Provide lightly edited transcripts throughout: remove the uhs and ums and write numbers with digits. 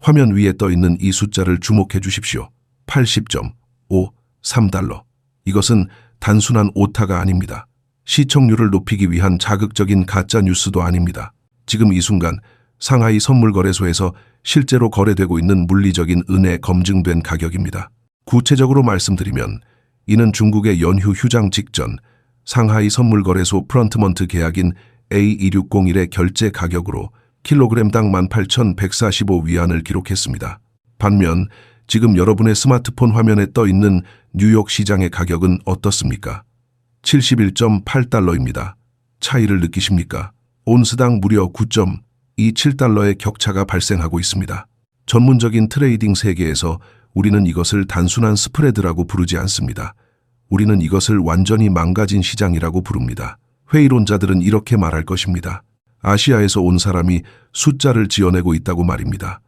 화면 위에 떠 있는 이 숫자를 주목해 주십시오. 80.53달러. 이것은 단순한 오타가 아닙니다. 시청률을 높이기 위한 자극적인 가짜 뉴스도 아닙니다. 지금 이 순간 상하이 선물거래소에서 실제로 거래되고 있는 물리적인 은에 검증된 가격입니다. 구체적으로 말씀드리면 이는 중국의 연휴 휴장 직전 상하이 선물거래소 프런트먼트 계약인 A260일의 결제 가격으로 킬로그램당 18,145위안을 기록했습니다. 반면 지금 여러분의 스마트폰 화면에 떠 있는 뉴욕 시장의 가격은 어떻습니까? 71.8달러입니다. 차이를 느끼십니까? 온스당 무려 9.27달러의 격차가 발생하고 있습니다. 전문적인 트레이딩 세계에서 우리는 이것을 단순한 스프레드라고 부르지 않습니다. 우리는 이것을 완전히 망가진 시장이라고 부릅니다. 회의론자들은 이렇게 말할 것입니다. 아시아에서 온 사람이 숫자를 지어내고 있다고 말입니다.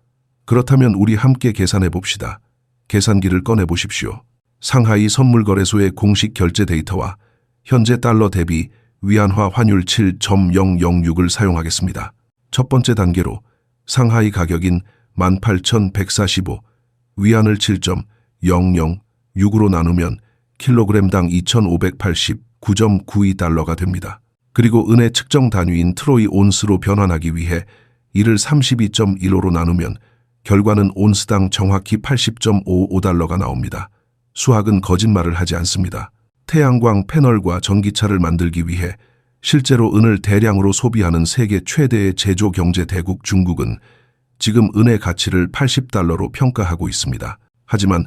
그렇다면 우리 함께 계산해 봅시다. 계산기를 꺼내 보십시오. 상하이 선물거래소의 공식 결제 데이터와 현재 달러 대비 위안화 환율 7.006을 사용하겠습니다. 첫 번째 단계로 상하이 가격인 18,145 위안을 7.006으로 나누면 킬로그램당 2,589.92달러가 됩니다. 그리고 은의 측정 단위인 트로이 온스로 변환하기 위해 이를 32.15로 나누면 결과는 온스당 정확히 80.55달러가 나옵니다. 수학은 거짓말을 하지 않습니다. 태양광 패널과 전기차를 만들기 위해 실제로 은을 대량으로 소비하는 세계 최대의 제조 경제 대국 중국은 지금 은의 가치를 80달러로 평가하고 있습니다. 하지만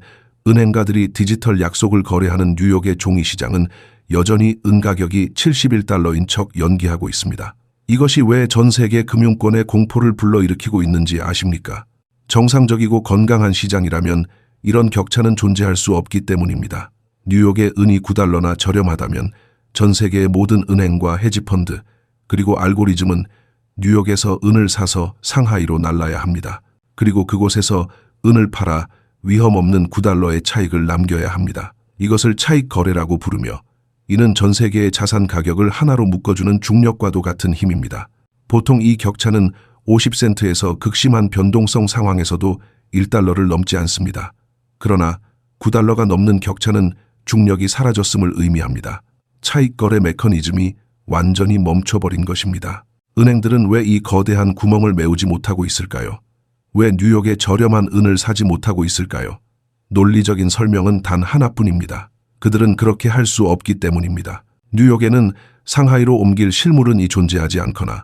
은행가들이 디지털 약속을 거래하는 뉴욕의 종이시장은 여전히 은 가격이 71달러인 척 연기하고 있습니다. 이것이 왜 전 세계 금융권의 공포를 불러일으키고 있는지 아십니까? 정상적이고 건강한 시장이라면 이런 격차는 존재할 수 없기 때문입니다. 뉴욕의 은이 9달러나 저렴하다면 전 세계의 모든 은행과 헤지펀드 그리고 알고리즘은 뉴욕에서 은을 사서 상하이로 날라야 합니다. 그리고 그곳에서 은을 팔아 위험 없는 9달러의 차익을 남겨야 합니다. 이것을 차익 거래라고 부르며 이는 전 세계의 자산 가격을 하나로 묶어주는 중력과도 같은 힘입니다. 보통 이 격차는 50센트에서 극심한 변동성 상황에서도 1달러를 넘지 않습니다. 그러나 9달러가 넘는 격차는 중력이 사라졌음을 의미합니다. 차익 거래 메커니즘이 완전히 멈춰버린 것입니다. 은행들은 왜 이 거대한 구멍을 메우지 못하고 있을까요? 왜 뉴욕의 저렴한 은을 사지 못하고 있을까요? 논리적인 설명은 단 하나뿐입니다. 그들은 그렇게 할 수 없기 때문입니다. 뉴욕에는 상하이로 옮길 실물은이 존재하지 않거나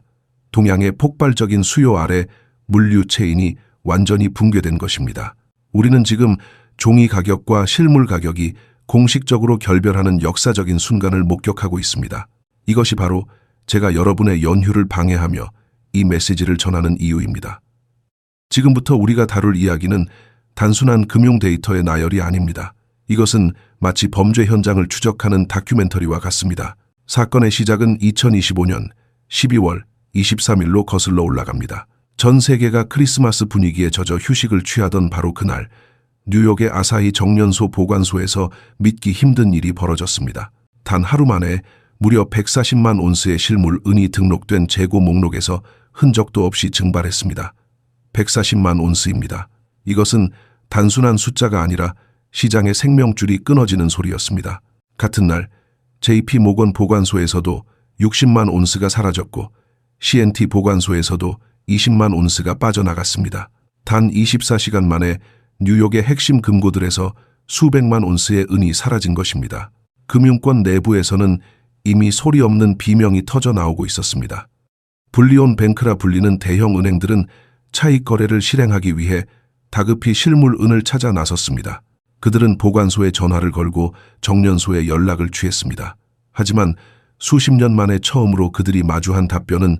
동양의 폭발적인 수요 아래 물류 체인이 완전히 붕괴된 것입니다. 우리는 지금 종이 가격과 실물 가격이 공식적으로 결별하는 역사적인 순간을 목격하고 있습니다. 이것이 바로 제가 여러분의 연휴를 방해하며 이 메시지를 전하는 이유입니다. 지금부터 우리가 다룰 이야기는 단순한 금융 데이터의 나열이 아닙니다. 이것은 마치 범죄 현장을 추적하는 다큐멘터리와 같습니다. 사건의 시작은 2025년 12월 23일로 거슬러 올라갑니다. 전 세계가 크리스마스 분위기에 젖어 휴식을 취하던 바로 그날 뉴욕의 아사히 정련소 보관소에서 믿기 힘든 일이 벌어졌습니다. 단 하루 만에 무려 140만 온스의 실물 은이 등록된 재고 목록에서 흔적도 없이 증발했습니다. 140만 온스입니다. 이것은 단순한 숫자가 아니라 시장의 생명줄이 끊어지는 소리였습니다. 같은 날 JP 모건 보관소에서도 60만 온스가 사라졌고 CNT 보관소에서도 20만 온스가 빠져나갔습니다. 단 24시간 만에 뉴욕의 핵심 금고들에서 수백만 온스의 은이 사라진 것입니다. 금융권 내부에서는 이미 소리 없는 비명이 터져 나오고 있었습니다. 불리온 뱅크라 불리는 대형 은행들은 차익 거래를 실행하기 위해 다급히 실물 은을 찾아 나섰습니다. 그들은 보관소에 전화를 걸고 정련소에 연락을 취했습니다. 하지만 수십 년 만에 처음으로 그들이 마주한 답변은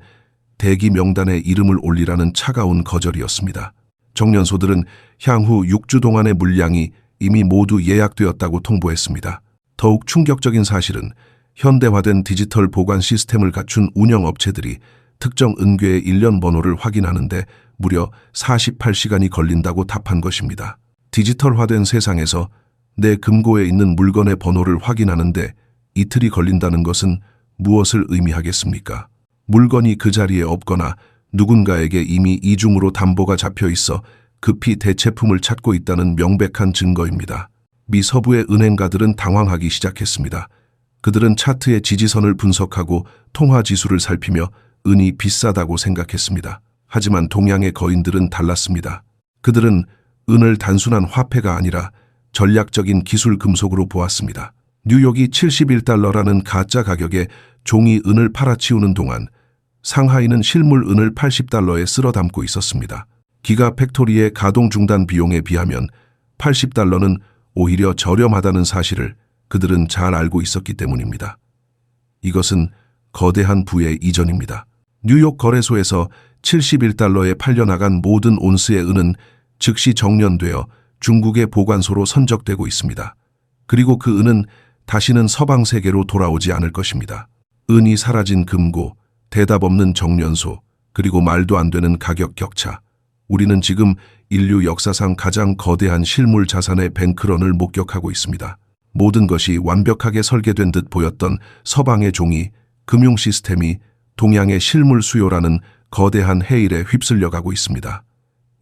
대기 명단에 이름을 올리라는 차가운 거절이었습니다. 정련소들은 향후 6주 동안의 물량이 이미 모두 예약되었다고 통보했습니다. 더욱 충격적인 사실은 현대화된 디지털 보관 시스템을 갖춘 운영업체들이 특정 은괴의 일련 번호를 확인하는데 무려 48시간이 걸린다고 답한 것입니다. 디지털화된 세상에서 내 금고에 있는 물건의 번호를 확인하는데 이틀이 걸린다는 것은 무엇을 의미하겠습니까? 물건이 그 자리에 없거나 누군가에게 이미 이중으로 담보가 잡혀 있어 급히 대체품을 찾고 있다는 명백한 증거입니다. 미 서부의 은행가들은 당황하기 시작했습니다. 그들은 차트의 지지선을 분석하고 통화 지수를 살피며 은이 비싸다고 생각했습니다. 하지만 동양의 거인들은 달랐습니다. 그들은 은을 단순한 화폐가 아니라 전략적인 기술 금속으로 보았습니다. 뉴욕이 71달러라는 가짜 가격에 종이 은을 팔아치우는 동안 상하이는 실물 은을 80달러에 쓸어 담고 있었습니다. 기가 팩토리의 가동 중단 비용에 비하면 80달러는 오히려 저렴하다는 사실을 그들은 잘 알고 있었기 때문입니다. 이것은 거대한 부의 이전입니다. 뉴욕 거래소에서 71달러에 팔려나간 모든 온스의 은은 즉시 정련되어 중국의 보관소로 선적되고 있습니다. 그리고 그 은은 다시는 서방 세계로 돌아오지 않을 것입니다. 은이 사라진 금고, 대답 없는 정련소, 그리고 말도 안 되는 가격 격차. 우리는 지금 인류 역사상 가장 거대한 실물 자산의 뱅크런을 목격하고 있습니다. 모든 것이 완벽하게 설계된 듯 보였던 서방의 종이, 금융 시스템이 동양의 실물 수요라는 거대한 해일에 휩쓸려가고 있습니다.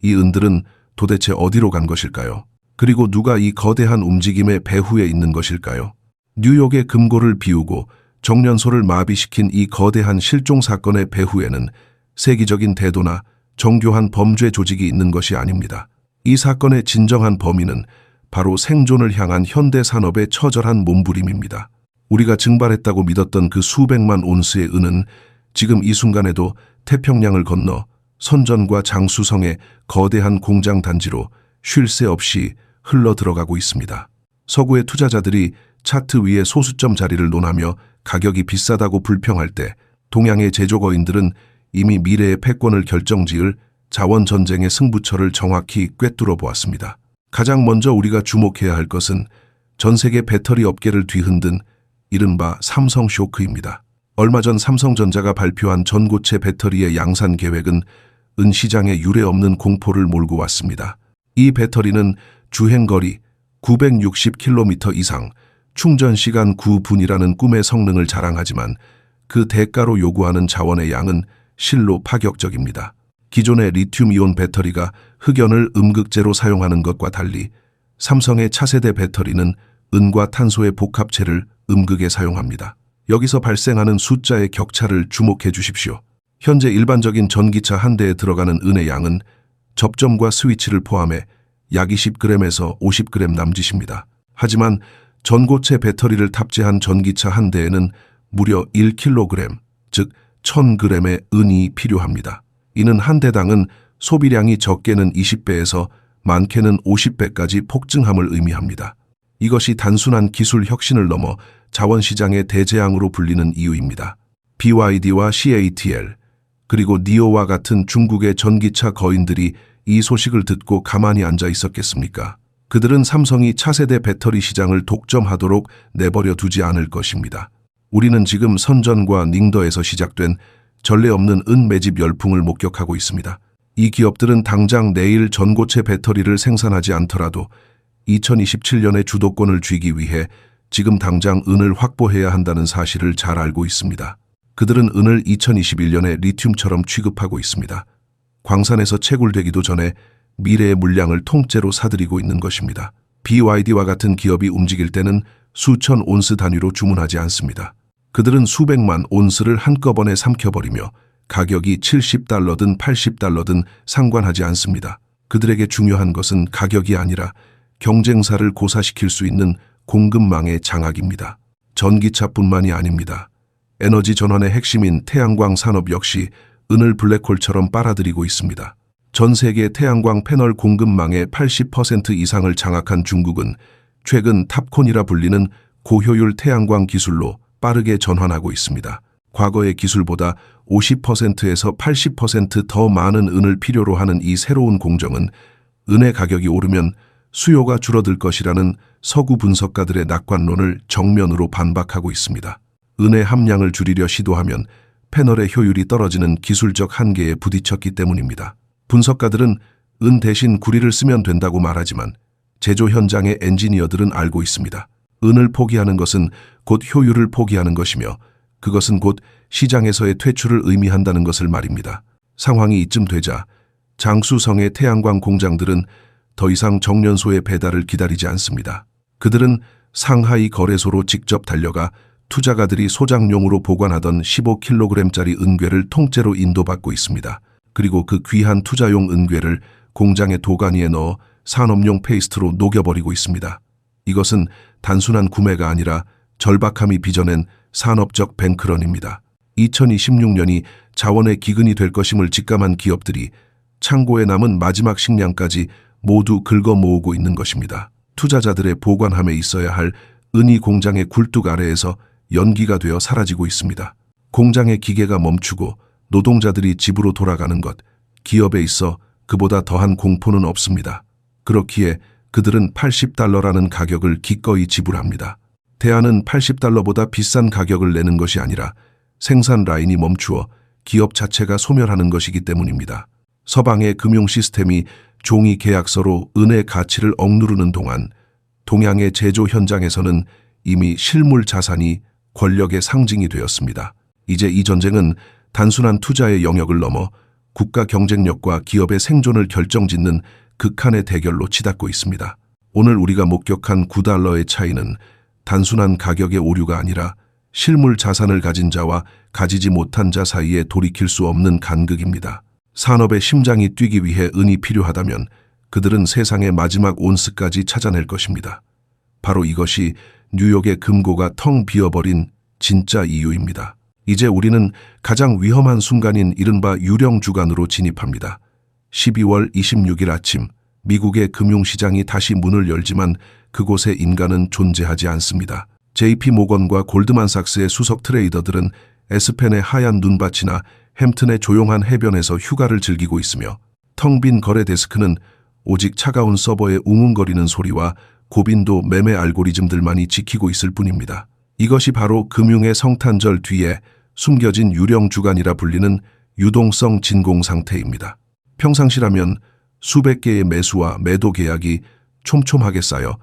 이 은들은 도대체 어디로 간 것일까요? 그리고 누가 이 거대한 움직임의 배후에 있는 것일까요? 뉴욕의 금고를 비우고 정련소를 마비시킨 이 거대한 실종 사건의 배후에는 세계적인 대도나 정교한 범죄 조직이 있는 것이 아닙니다. 이 사건의 진정한 범인은 바로 생존을 향한 현대 산업의 처절한 몸부림입니다. 우리가 증발했다고 믿었던 그 수백만 온스의 은은 지금 이 순간에도 태평양을 건너 선전과 장수성의 거대한 공장 단지로 쉴 새 없이 흘러 들어가고 있습니다. 서구의 투자자들이 차트 위에 소수점 자리를 논하며 가격이 비싸다고 불평할 때 동양의 제조거인들은 이미 미래의 패권을 결정지을 자원전쟁의 승부처를 정확히 꿰뚫어 보았습니다. 가장 먼저 우리가 주목해야 할 것은 전 세계 배터리 업계를 뒤흔든 이른바 삼성 쇼크입니다. 얼마 전 삼성전자가 발표한 전고체 배터리의 양산 계획은 은 시장에 유례없는 공포를 몰고 왔습니다. 이 배터리는 주행거리 960km 이상, 충전시간 9분이라는 꿈의 성능을 자랑하지만 그 대가로 요구하는 자원의 양은 실로 파격적입니다. 기존의 리튬이온 배터리가 흑연을 음극재로 사용하는 것과 달리 삼성의 차세대 배터리는 은과 탄소의 복합체를 음극에 사용합니다. 여기서 발생하는 숫자의 격차를 주목해 주십시오. 현재 일반적인 전기차 한 대에 들어가는 은의 양은 접점과 스위치를 포함해 약 20g에서 50g 남짓입니다. 하지만 전고체 배터리를 탑재한 전기차 한 대에는 무려 1kg, 즉 1000g의 은이 필요합니다. 이는 한 대당은 소비량이 적게는 20배에서 많게는 50배까지 폭증함을 의미합니다. 이것이 단순한 기술 혁신을 넘어 자원시장의 대재앙으로 불리는 이유입니다. BYD와 CATL, 그리고 니오와 같은 중국의 전기차 거인들이 이 소식을 듣고 가만히 앉아 있었겠습니까? 그들은 삼성이 차세대 배터리 시장을 독점하도록 내버려 두지 않을 것입니다. 우리는 지금 선전과 닝더에서 시작된 전례 없는 은 매집 열풍을 목격하고 있습니다. 이 기업들은 당장 내일 전고체 배터리를 생산하지 않더라도 2027년의 주도권을 쥐기 위해 지금 당장 은을 확보해야 한다는 사실을 잘 알고 있습니다. 그들은 은을 2021년에 리튬처럼 취급하고 있습니다. 광산에서 채굴되기도 전에 미래의 물량을 통째로 사들이고 있는 것입니다. BYD와 같은 기업이 움직일 때는 수천 온스 단위로 주문하지 않습니다. 그들은 수백만 온스를 한꺼번에 삼켜버리며 가격이 70달러든 80달러든 상관하지 않습니다. 그들에게 중요한 것은 가격이 아니라 경쟁사를 고사시킬 수 있는 공급망의 장악입니다. 전기차뿐만이 아닙니다. 에너지 전환의 핵심인 태양광 산업 역시 은을 블랙홀처럼 빨아들이고 있습니다. 전 세계 태양광 패널 공급망의 80% 이상을 장악한 중국은 최근 탑콘이라 불리는 고효율 태양광 기술로 빠르게 전환하고 있습니다. 과거의 기술보다 50%에서 80% 더 많은 은을 필요로 하는 이 새로운 공정은 은의 가격이 오르면 수요가 줄어들 것이라는 서구 분석가들의 낙관론을 정면으로 반박하고 있습니다. 은의 함량을 줄이려 시도하면 패널의 효율이 떨어지는 기술적 한계에 부딪혔기 때문입니다. 분석가들은 은 대신 구리를 쓰면 된다고 말하지만 제조 현장의 엔지니어들은 알고 있습니다. 은을 포기하는 것은 곧 효율을 포기하는 것이며 그것은 곧 시장에서의 퇴출을 의미한다는 것을 말입니다. 상황이 이쯤 되자 장수성의 태양광 공장들은 더 이상 정련소의 배달을 기다리지 않습니다. 그들은 상하이 거래소로 직접 달려가 투자가들이 소장용으로 보관하던 15kg짜리 은괴를 통째로 인도받고 있습니다. 그리고 그 귀한 투자용 은괴를 공장의 도가니에 넣어 산업용 페이스트로 녹여버리고 있습니다. 이것은 단순한 구매가 아니라 절박함이 빚어낸 산업적 뱅크런입니다. 2026년이 자원의 기근이 될 것임을 직감한 기업들이 창고에 남은 마지막 식량까지 모두 긁어 모으고 있는 것입니다. 투자자들의 보관함에 있어야 할 은이 공장의 굴뚝 아래에서 연기가 되어 사라지고 있습니다. 공장의 기계가 멈추고 노동자들이 집으로 돌아가는 것, 기업에 있어 그보다 더한 공포는 없습니다. 그렇기에 그들은 $80라는 가격을 기꺼이 지불합니다. 대안은 $80보다 비싼 가격을 내는 것이 아니라 생산 라인이 멈추어 기업 자체가 소멸하는 것이기 때문입니다. 서방의 금융 시스템이 종이 계약서로 은의 가치를 억누르는 동안 동양의 제조 현장에서는 이미 실물 자산이 권력의 상징이 되었습니다. 이제 이 전쟁은 단순한 투자의 영역을 넘어 국가 경쟁력과 기업의 생존을 결정짓는 극한의 대결로 치닫고 있습니다. 오늘 우리가 목격한 $9의 차이는 단순한 가격의 오류가 아니라 실물 자산을 가진 자와 가지지 못한 자 사이에 돌이킬 수 없는 간극입니다. 산업의 심장이 뛰기 위해 은이 필요하다면 그들은 세상의 마지막 온스까지 찾아낼 것입니다. 바로 이것이 뉴욕의 금고가 텅 비어버린 진짜 이유입니다. 이제 우리는 가장 위험한 순간인 이른바 유령 주간으로 진입합니다. 12월 26일 아침 미국의 금융시장이 다시 문을 열지만 그곳에 인간은 존재하지 않습니다. JP 모건과 골드만삭스의 수석 트레이더들은 에스펜의 하얀 눈밭이나 햄튼의 조용한 해변에서 휴가를 즐기고 있으며 텅 빈 거래 데스크는 오직 차가운 서버의 웅웅거리는 소리와 고빈도 매매 알고리즘들만이 지키고 있을 뿐입니다. 이것이 바로 금융의 성탄절 뒤에 숨겨진 유령 주간이라 불리는 유동성 진공 상태입니다. 평상시라면 수백 개의 매수와 매도 계약이 촘촘하게 쌓여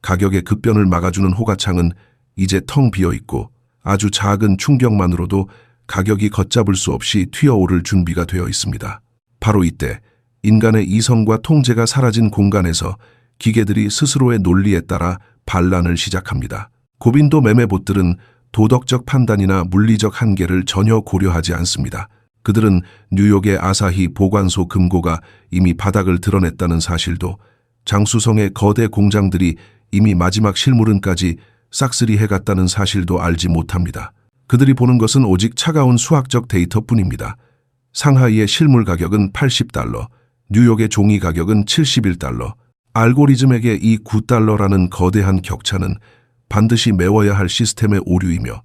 가격의 급변을 막아주는 호가창은 이제 텅 비어있고 아주 작은 충격만으로도 가격이 걷잡을 수 없이 튀어오를 준비가 되어 있습니다. 바로 이때 인간의 이성과 통제가 사라진 공간에서 기계들이 스스로의 논리에 따라 반란을 시작합니다. 고빈도 매매봇들은 도덕적 판단이나 물리적 한계를 전혀 고려하지 않습니다. 그들은 뉴욕의 아사히 보관소 금고가 이미 바닥을 드러냈다는 사실도, 장수성의 거대 공장들이 이미 마지막 실물은까지 싹쓸이 해갔다는 사실도 알지 못합니다. 그들이 보는 것은 오직 차가운 수학적 데이터뿐입니다. 상하이의 실물 가격은 $80, 뉴욕의 종이 가격은 $71. 알고리즘에게 이 $9라는 거대한 격차는 반드시 메워야 할 시스템의 오류이며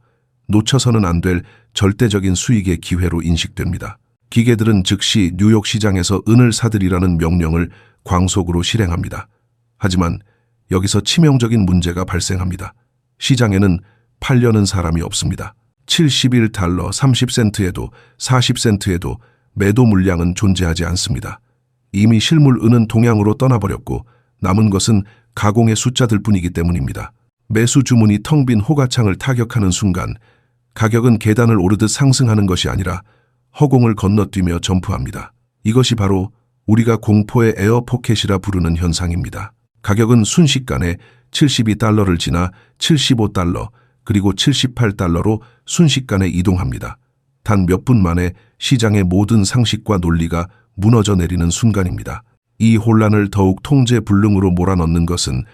놓쳐서는 안 될 절대적인 수익의 기회로 인식됩니다. 기계들은 즉시 뉴욕 시장에서 은을 사들이라는 명령을 광속으로 실행합니다. 하지만 여기서 치명적인 문제가 발생합니다. 시장에는 팔려는 사람이 없습니다. $71 30센트에도 40센트에도 매도 물량은 존재하지 않습니다. 이미 실물 은은 동양으로 떠나버렸고 남은 것은 가공의 숫자들 뿐이기 때문입니다. 매수 주문이 텅 빈 호가창을 타격하는 순간 가격은 계단을 오르듯 상승하는 것이 아니라 허공을 건너뛰며 점프합니다. 이것이 바로 우리가 공포의 에어포켓이라 부르는 현상입니다. 가격은 순식간에 $72를 지나 $75 그리고 $78로 순식간에 이동합니다. 단 몇 분 만에 시장의 모든 상식과 논리가 무너져 내리는 순간입니다. 이 혼란을 더욱 통제 불능으로 몰아넣는 것은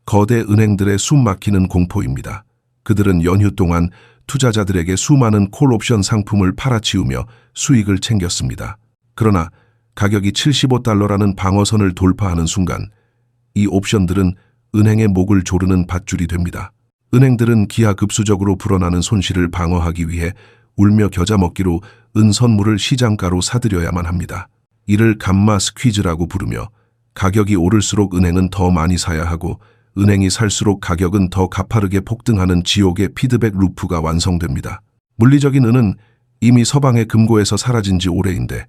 거대 은행들의 숨막히는 공포입니다. 그들은 연휴 동안 투자자들에게 수많은 콜옵션 상품을 팔아치우며 수익을 챙겼습니다. 그러나 가격이 $75라는 방어선을 돌파하는 순간 이 옵션들은 은행의 목을 조르는 밧줄이 됩니다. 은행들은 기하급수적으로 불어나는 손실을 방어하기 위해 울며 겨자 먹기로 은 선물을 시장가로 사들여야만 합니다. 이를 감마 스퀴즈라고 부르며 가격이 오를수록 은행은 더 많이 사야 하고 은행이 살수록 가격은 더 가파르게 폭등하는 지옥의 피드백 루프가 완성됩니다. 물리적인 은은 이미 서방의 금고에서 사라진 지 오래인데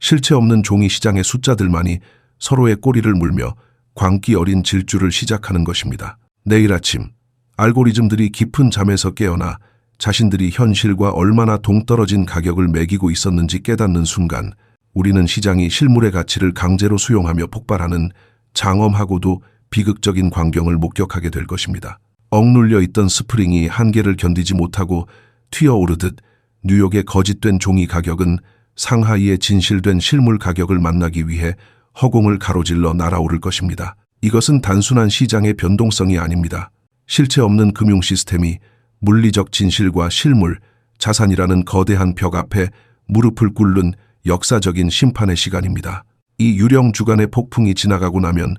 실체 없는 종이 시장의 숫자들만이 서로의 꼬리를 물며 광기 어린 질주를 시작하는 것입니다. 내일 아침 알고리즘들이 깊은 잠에서 깨어나 자신들이 현실과 얼마나 동떨어진 가격을 매기고 있었는지 깨닫는 순간 우리는 시장이 실물의 가치를 강제로 수용하며 폭발하는 장엄하고도 비극적인 광경을 목격하게 될 것입니다. 억눌려 있던 스프링이 한계를 견디지 못하고 튀어오르듯 뉴욕의 거짓된 종이 가격은 상하이의 진실된 실물 가격을 만나기 위해 허공을 가로질러 날아오를 것입니다. 이것은 단순한 시장의 변동성이 아닙니다. 실체 없는 금융 시스템이 물리적 진실과 실물, 자산이라는 거대한 벽 앞에 무릎을 꿇는 역사적인 심판의 시간입니다. 이 유령 주간의 폭풍이 지나가고 나면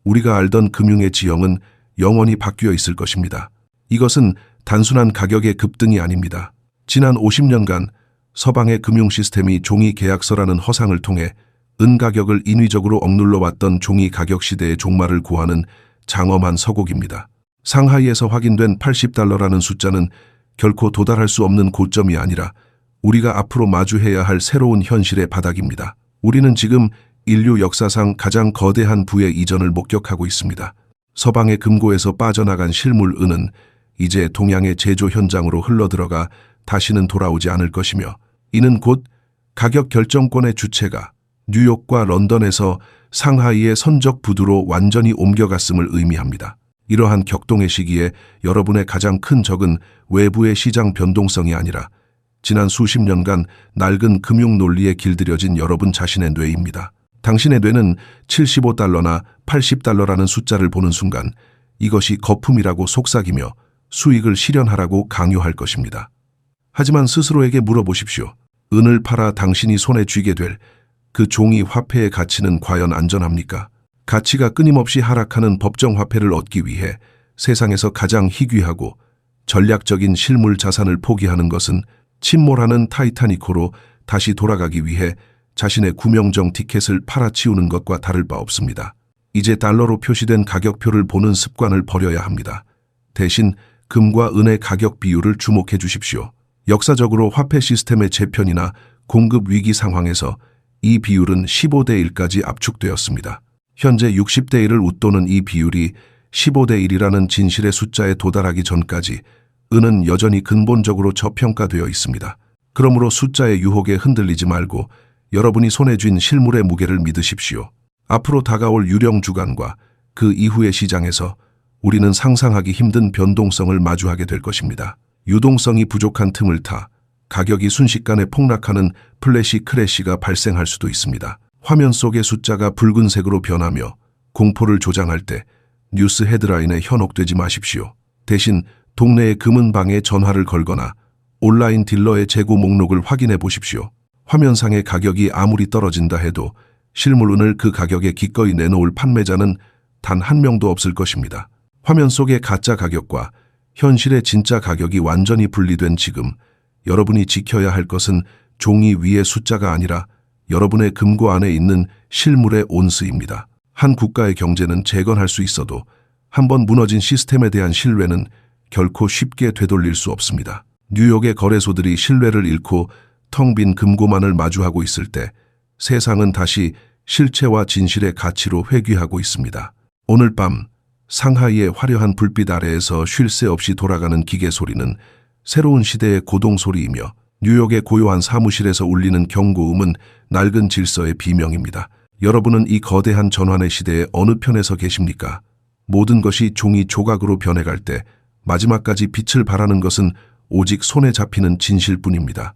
우리가 알던 금융의 지형은 영원히 바뀌어 있을 것입니다. 이것은 단순한 가격의 급등이 아닙니다. 지난 50년간 서방의 금융 시스템이 종이 계약서라는 허상을 통해 은 가격을 인위적으로 억눌러 왔던 종이 가격 시대의 종말을 고하는 장엄한 서곡입니다. 상하이에서 확인된 $80라는 숫자는 결코 도달할 수 없는 고점이 아니라 우리가 앞으로 마주해야 할 새로운 현실의 바닥입니다. 우리는 지금 인류 역사상 가장 거대한 부의 이전을 목격하고 있습니다. 서방의 금고에서 빠져나간 실물 은은 이제 동양의 제조 현장으로 흘러들어가 다시는 돌아오지 않을 것이며, 이는 곧 가격 결정권의 주체가 뉴욕과 런던에서 상하이의 선적 부두로 완전히 옮겨갔음을 의미합니다. 이러한 격동의 시기에 여러분의 가장 큰 적은 외부의 시장 변동성이 아니라 지난 수십 년간 낡은 금융 논리에 길들여진 여러분 자신의 뇌입니다. 당신의 뇌는 $75나 $80라는 숫자를 보는 순간 이것이 거품이라고 속삭이며 수익을 실현하라고 강요할 것입니다. 하지만 스스로에게 물어보십시오. 은을 팔아 당신이 손에 쥐게 될 그 종이 화폐의 가치는 과연 안전합니까? 가치가 끊임없이 하락하는 법정 화폐를 얻기 위해 세상에서 가장 희귀하고 전략적인 실물 자산을 포기하는 것은 침몰하는 타이타닉호로 다시 돌아가기 위해 자신의 구명정 티켓을 팔아치우는 것과 다를 바 없습니다. 이제 달러로 표시된 가격표를 보는 습관을 버려야 합니다. 대신 금과 은의 가격 비율을 주목해 주십시오. 역사적으로 화폐 시스템의 재편이나 공급 위기 상황에서 이 비율은 15대 1까지 압축되었습니다. 현재 60대 1을 웃도는 이 비율이 15대 1이라는 진실의 숫자에 도달하기 전까지 은은 여전히 근본적으로 저평가되어 있습니다. 그러므로 숫자의 유혹에 흔들리지 말고 여러분이 손에 쥔 실물의 무게를 믿으십시오. 앞으로 다가올 유령 주간과 그 이후의 시장에서 우리는 상상하기 힘든 변동성을 마주하게 될 것입니다. 유동성이 부족한 틈을 타 가격이 순식간에 폭락하는 플래시 크래시가 발생할 수도 있습니다. 화면 속의 숫자가 붉은색으로 변하며 공포를 조장할 때 뉴스 헤드라인에 현혹되지 마십시오. 대신 동네의 금은방에 전화를 걸거나 온라인 딜러의 재고 목록을 확인해 보십시오. 화면상의 가격이 아무리 떨어진다 해도 실물은을 그 가격에 기꺼이 내놓을 판매자는 단 한 명도 없을 것입니다. 화면 속의 가짜 가격과 현실의 진짜 가격이 완전히 분리된 지금 여러분이 지켜야 할 것은 종이 위의 숫자가 아니라 여러분의 금고 안에 있는 실물의 온스입니다. 한 국가의 경제는 재건할 수 있어도 한번 무너진 시스템에 대한 신뢰는 결코 쉽게 되돌릴 수 없습니다. 뉴욕의 거래소들이 신뢰를 잃고 텅 빈 금고만을 마주하고 있을 때 세상은 다시 실체와 진실의 가치로 회귀하고 있습니다. 오늘 밤 상하이의 화려한 불빛 아래에서 쉴 새 없이 돌아가는 기계 소리는 새로운 시대의 고동 소리이며 뉴욕의 고요한 사무실에서 울리는 경고음은 낡은 질서의 비명입니다. 여러분은 이 거대한 전환의 시대의 어느 편에서 계십니까? 모든 것이 종이 조각으로 변해갈 때 마지막까지 빛을 발하는 것은 오직 손에 잡히는 진실뿐입니다.